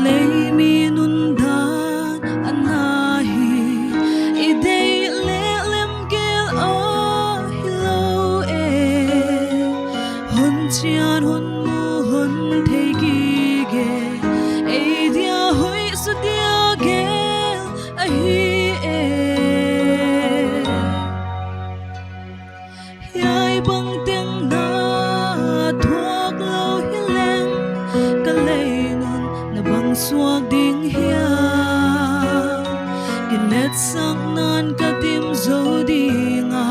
lấy mi nun dan anahi idei le lem gel o hilo e hon chian hon mu hon thei gi ge e dia hoi su dia gel a hi e yai bang teng na thuak lo hi leng ka lei nun na bang suak ding hia kin let sang nan ka tim zo dinga